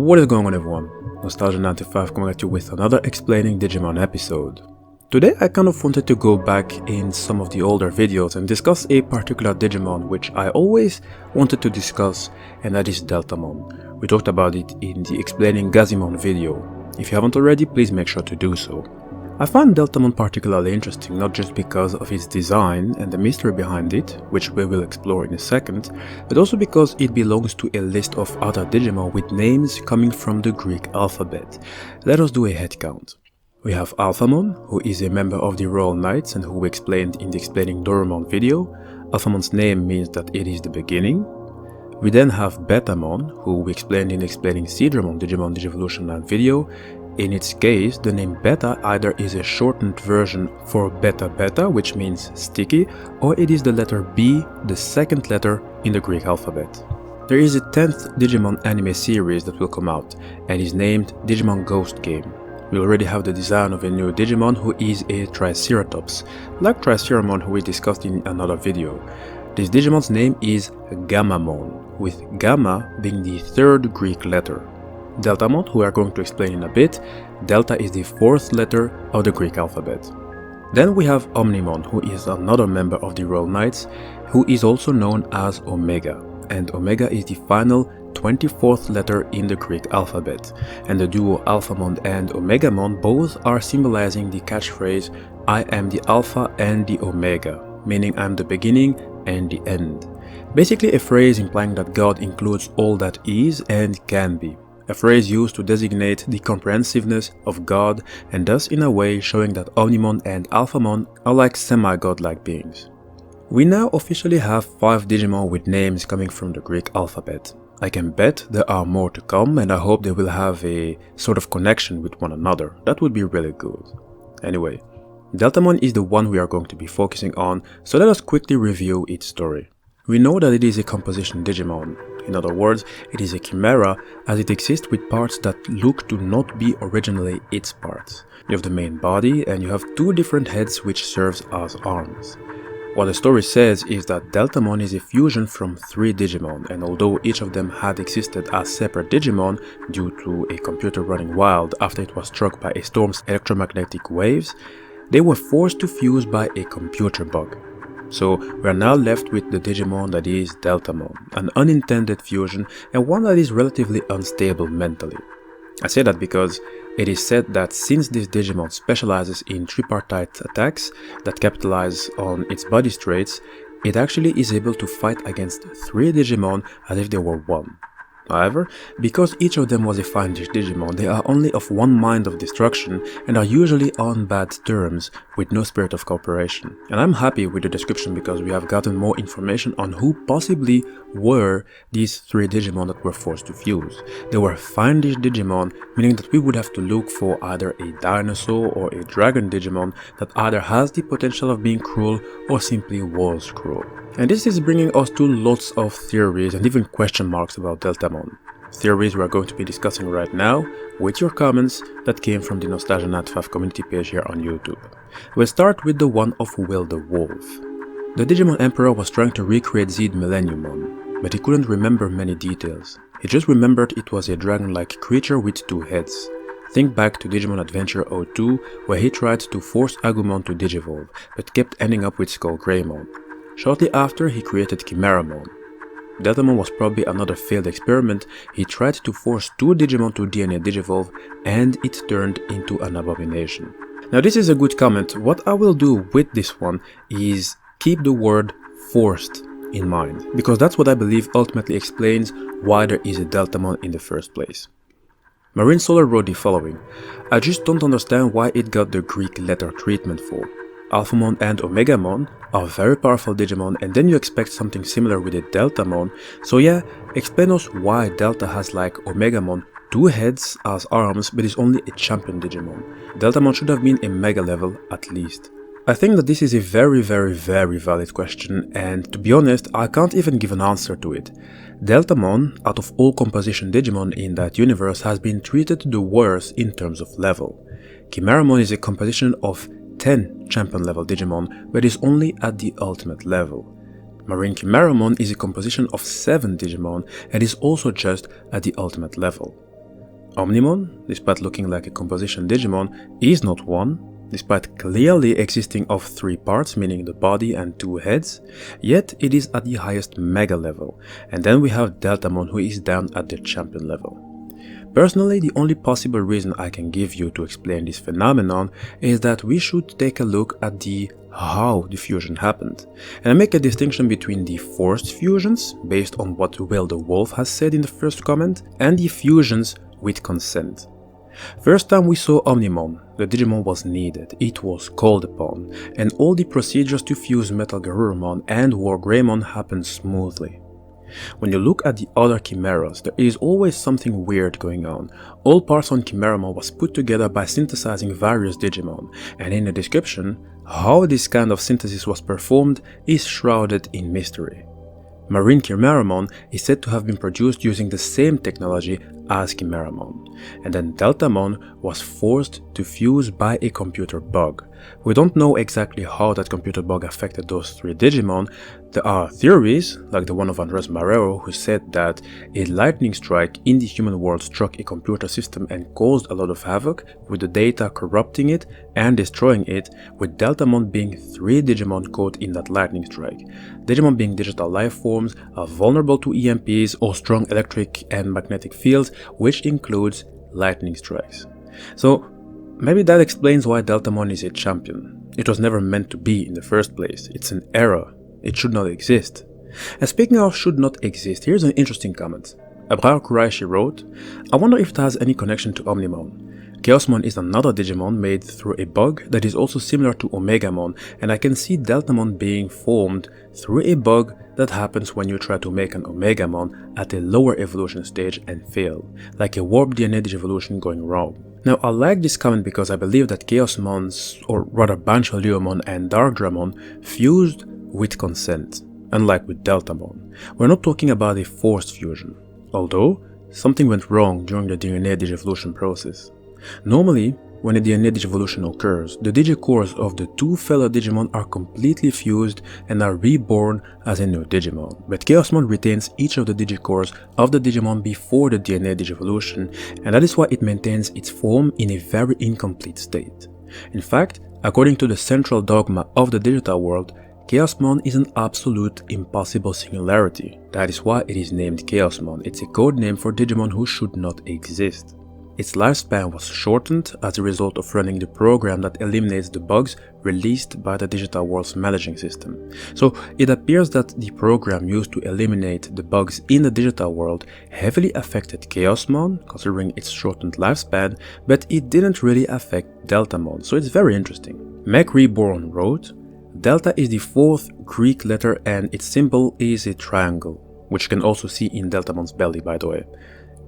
What is going on, everyone? Nostalgia95 coming at you with another Explaining Digimon episode. Today I kind of wanted to go back in some of the older videos and discuss a particular Digimon which I always wanted to discuss, and that is Deltamon. We talked about it in the Explaining Gazimon video. If you haven't already, please make sure to do so. I find Deltamon particularly interesting not just because of its design and the mystery behind it, which we will explore in a second, but also because it belongs to a list of other Digimon with names coming from the Greek alphabet. Let us do a head count. We have Alphamon, who is a member of the Royal Knights and who we explained in the Explaining Doremon video. Alphamon's name means that it is the beginning. We then have Betamon, who we explained in the Explaining Seadramon Digimon Digivolution 9 video. In its case, the name Beta either is a shortened version for Beta Beta, which means sticky, or it is the letter B, the second letter in the Greek alphabet. There is a 10th Digimon anime series that will come out, and is named Digimon Ghost Game. We already have the design of a new Digimon who is a Triceratops, like Triceramon who we discussed in another video. This Digimon's name is Gammamon, with Gamma being the third Greek letter. Deltamon, who we are going to explain in a bit, Delta is the fourth letter of the Greek alphabet. Then we have Omnimon, who is another member of the Royal Knights, who is also known as Omega, and Omega is the final 24th letter in the Greek alphabet, and the duo Alphamon and Omegamon both are symbolizing the catchphrase "I am the Alpha and the Omega," meaning I'm the beginning and the end. Basically a phrase implying that God includes all that is and can be. A phrase used to designate the comprehensiveness of God, and thus in a way showing that Omnimon and Alphamon are like semi-godlike beings. We now officially have 5 Digimon with names coming from the Greek alphabet. I can bet there are more to come, and I hope they will have a sort of connection with one another. That would be really good. Anyway, Deltamon is the one we are going to be focusing on, so let us quickly review its story. We know that it is a composition Digimon. In other words, it is a chimera as it exists with parts that look to not be originally its parts. You have the main body and you have 2 different heads which serves as arms. What the story says is that Deltamon is a fusion from 3 Digimon, and although each of them had existed as separate Digimon due to a computer running wild after it was struck by a storm's electromagnetic waves, they were forced to fuse by a computer bug. So we are now left with the Digimon that is Deltamon, an unintended fusion and one that is relatively unstable mentally. I say that because it is said that since this Digimon specializes in tripartite attacks that capitalize on its body traits, it actually is able to fight against 3 Digimon as if they were one. However, because each of them was a fiendish Digimon, they are only of one mind of destruction and are usually on bad terms with no spirit of cooperation. And I'm happy with the description because we have gotten more information on who possibly were these 3 Digimon that were forced to fuse. They were fiendish Digimon, meaning that we would have to look for either a dinosaur or a dragon Digimon that either has the potential of being cruel or simply was cruel. And this is bringing us to lots of theories and even question marks about Deltamon. Theories we are going to be discussing right now with your comments that came from the Nostalgia95 community page here on YouTube. We'll start with the one of Will the Wolf. The Digimon Emperor was trying to recreate Zed Millenniumon, but he couldn't remember many details. He just remembered it was a dragon-like creature with 2 heads. Think back to Digimon Adventure 02, where he tried to force Agumon to digivolve, but kept ending up with Skull Greymon. Shortly after, he created Chimeramon. Deltamon was probably another failed experiment. He tried to force 2 Digimon to DNA digivolve, and it turned into an abomination. Now this is a good comment. What I will do with this one is keep the word forced in mind, because that's what I believe ultimately explains why there is a Deltamon in the first place. Marine Solar wrote the following: I just don't understand why it got the Greek letter treatment for. Alphamon and Omegamon are very powerful Digimon, and then you expect something similar with a Deltamon, so yeah, explain us why Delta has like Omegamon 2 heads as arms but is only a champion Digimon. Deltamon should have been a mega level at least. I think that this is a very valid question, and to be honest, I can't even give an answer to it. Deltamon, out of all composition Digimon in that universe, has been treated the worst in terms of level. Chimeramon is a composition of 10 champion level Digimon, but is only at the ultimate level. Marine Chimeramon is a composition of 7 Digimon and is also just at the ultimate level. Omnimon, despite looking like a composition Digimon, is not one, despite clearly existing of 3 parts, meaning the body and 2 heads, yet it is at the highest Mega level, and then we have Deltamon, who is down at the Champion level. Personally, the only possible reason I can give you to explain this phenomenon is that we should take a look at how the fusion happened, and I make a distinction between the forced fusions, based on what Will the Wolf has said in the first comment, and the fusions with consent. First time we saw Omnimon, the Digimon was needed, it was called upon, and all the procedures to fuse Metal Garurumon and War Greymon happened smoothly. When you look at the other Chimeras, there is always something weird going on. All parts on Chimeramon was put together by synthesizing various Digimon, and in the description, how this kind of synthesis was performed is shrouded in mystery. Marine Chimeramon is said to have been produced using the same technology as Chimeramon, and then Deltamon was forced to fuse by a computer bug. We don't know exactly how that computer bug affected those 3 Digimon. There are theories, like the one of Andres Marrero, who said that a lightning strike in the human world struck a computer system and caused a lot of havoc, with the data corrupting it and destroying it, with Deltamon being 3 Digimon caught in that lightning strike. Digimon being digital life forms are vulnerable to EMPs or strong electric and magnetic fields, which includes lightning strikes. So maybe that explains why Deltamon is a champion. It was never meant to be in the first place. It's an error. It should not exist. And speaking of should not exist, here's an interesting comment. Abrao Kuraishi wrote, I wonder if it has any connection to Omnimon. Chaosmon is another Digimon made through a bug that is also similar to Omegamon, and I can see Deltamon being formed through a bug that happens when you try to make an Omegamon at a lower evolution stage and fail, like a warp DNA Digivolution going wrong. Now I like this comment because I believe that Chaosmons, or rather Bancho-Leomon and Darkdramon, fused with consent, unlike with Deltamon. We're not talking about a forced fusion, although something went wrong during the DNA Digivolution process. Normally, when a DNA Digivolution occurs, the Digicores of the 2 fellow Digimon are completely fused and are reborn as a new Digimon, but Chaosmon retains each of the Digicores of the Digimon before the DNA Digivolution, and that is why it maintains its form in a very incomplete state. In fact, according to the central dogma of the digital world, Chaosmon is an absolute impossible singularity. That is why it is named Chaosmon. It's a code name for Digimon who should not exist. Its lifespan was shortened as a result of running the program that eliminates the bugs released by the digital world's managing system. So it appears that the program used to eliminate the bugs in the digital world heavily affected Chaosmon, considering its shortened lifespan, but it didn't really affect Deltamon, so it's very interesting. Meg Reborn wrote, Delta is the 4th Greek letter and its symbol is a triangle, which you can also see in Deltamon's belly, by the way.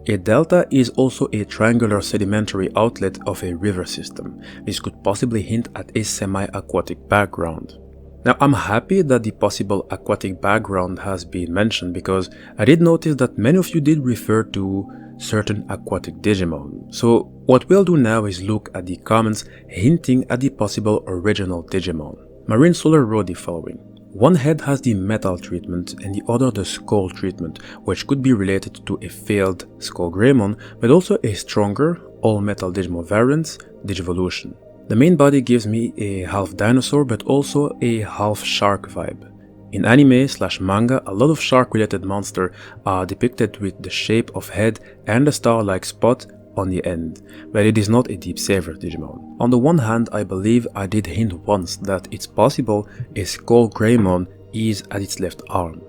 A delta is also a triangular sedimentary outlet of a river system. This could possibly hint at a semi-aquatic background. Now I'm happy that the possible aquatic background has been mentioned because I did notice that many of you did refer to certain aquatic Digimon. So what we'll do now is look at the comments hinting at the possible original Digimon. Marine Solar wrote the following. One head has the metal treatment and the other the skull treatment, which could be related to a failed Skull Greymon, but also a stronger, all-metal Digimon variant, Digivolution. The main body gives me a half dinosaur but also a half shark vibe. In anime/manga, a lot of shark-related monsters are depicted with the shape of head and a star-like spot on the end, but it is not a Deep Saver Digimon. On the one hand, I believe I did hint once that it's possible a Skull Greymon is at its left arm.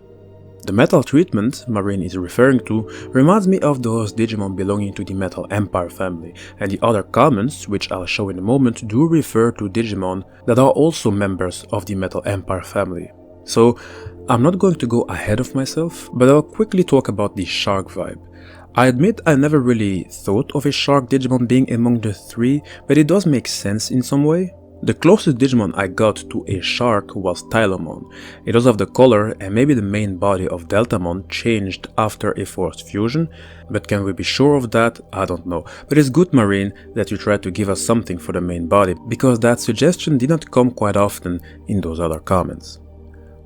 The metal treatment Marine is referring to reminds me of those Digimon belonging to the Metal Empire family, and the other comments, which I'll show in a moment, do refer to Digimon that are also members of the Metal Empire family. So I'm not going to go ahead of myself, but I'll quickly talk about the shark vibe. I admit I never really thought of a shark Digimon being among the 3, but it does make sense in some way. The closest Digimon I got to a shark was Tylomon. It was of the color and maybe the main body of Deltamon changed after a forced fusion, but can we be sure of that? I don't know. But it's good, Marine, that you tried to give us something for the main body, because that suggestion did not come quite often in those other comments.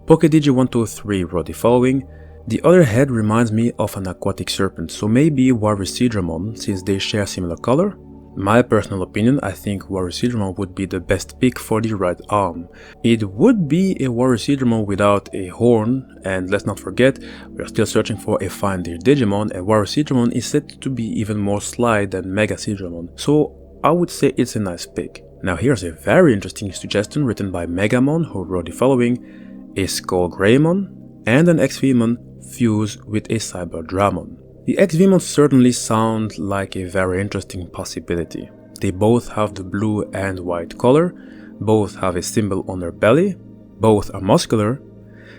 PokeDigi123 wrote the following. The other head reminds me of an aquatic serpent, so maybe Warisidramon, since they share similar color. My personal opinion, I think Warisidramon would be the best pick for the right arm. It would be a Warisidramon without a horn, and let's not forget, we are still searching for a fine deer Digimon, and Warisidramon is said to be even more sly than Megasidramon, so I would say it's a nice pick. Now here's a very interesting suggestion written by Megamon, who wrote the following: a Skull Greymon and an XVmon fuse with a Cyberdramon. The XVmon certainly sound like a very interesting possibility. They both have the blue and white color, both have a symbol on their belly, both are muscular.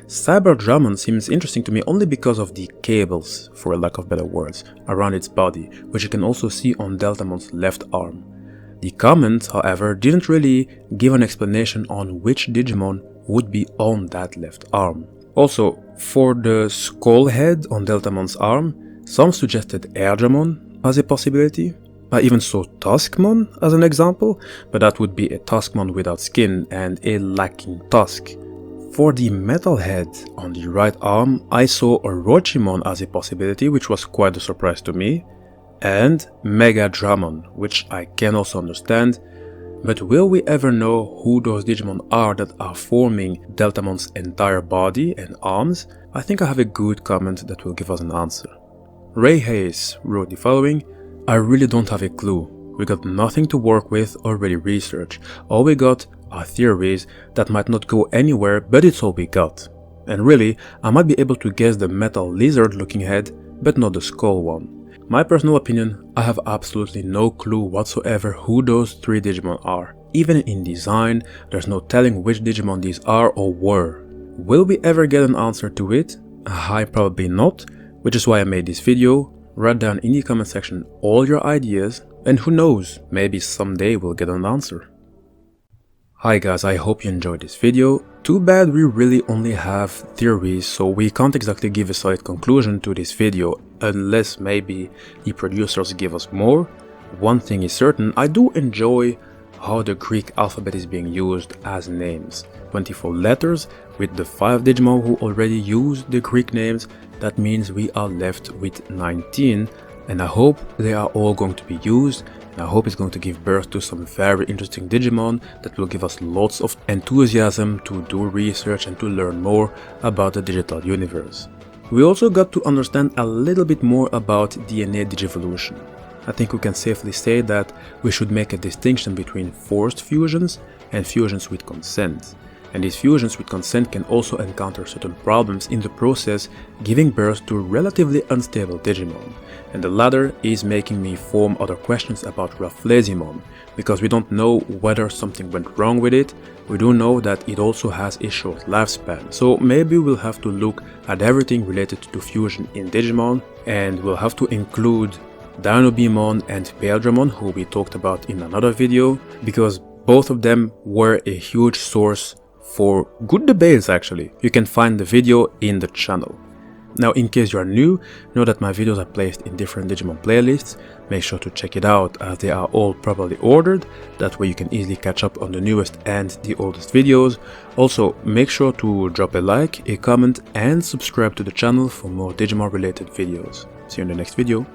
Cyberdramon seems interesting to me only because of the cables, for a lack of better words, around its body, which you can also see on Deltamon's left arm. The comment, however, didn't really give an explanation on which Digimon would be on that left arm. Also, for the skull head on Deltamon's arm, some suggested Airdramon as a possibility. I even saw Tuskmon as an example, but that would be a Tuskmon without skin and a lacking tusk. For the metal head on the right arm, I saw Orochimon as a possibility, which was quite a surprise to me, and Megadramon, which I can also understand, but will we ever know who those Digimon are that are forming Deltamon's entire body and arms? I think I have a good comment that will give us an answer. Ray Hayes wrote the following: I really don't have a clue. We got nothing to work with or really research. All we got are theories that might not go anywhere, but it's all we got. And really, I might be able to guess the metal lizard looking head, but not the skull one. My personal opinion, I have absolutely no clue whatsoever who those three Digimon are. Even in design, there's no telling which Digimon these are or were. Will we ever get an answer to it? I probably not, which is why I made this video. Write down in the comment section all your ideas, and who knows, maybe someday we'll get an answer. Hi guys, I hope you enjoyed this video. Too bad we really only have theories, so we can't exactly give a solid conclusion to this video, unless maybe the producers give us more. One thing is certain, I do enjoy how the Greek alphabet is being used as names. 24 letters, with the 5 Digimon who already use the Greek names, that means we are left with 19, and I hope they are all going to be used, and I hope it's going to give birth to some very interesting Digimon that will give us lots of enthusiasm to do research and to learn more about the digital universe. We also got to understand a little bit more about DNA Digivolution. I think we can safely say that we should make a distinction between forced fusions and fusions with consent. And these fusions with consent can also encounter certain problems in the process, giving birth to relatively unstable Digimon. And the latter is making me form other questions about Rafflesimon, because we don't know whether something went wrong with it. We do know that it also has a short lifespan, so maybe we'll have to look at everything related to fusion in Digimon, and we'll have to include Dinobimon and Paildramon, who we talked about in another video, because both of them were a huge source for good debates actually. You can find the video in the channel. Now, in case you are new, know that my videos are placed in different Digimon playlists. Make sure to check it out as they are all properly ordered. That way you can easily catch up on the newest and the oldest videos. Also, make sure to drop a like, a comment and subscribe to the channel for more Digimon related videos. See you in the next video.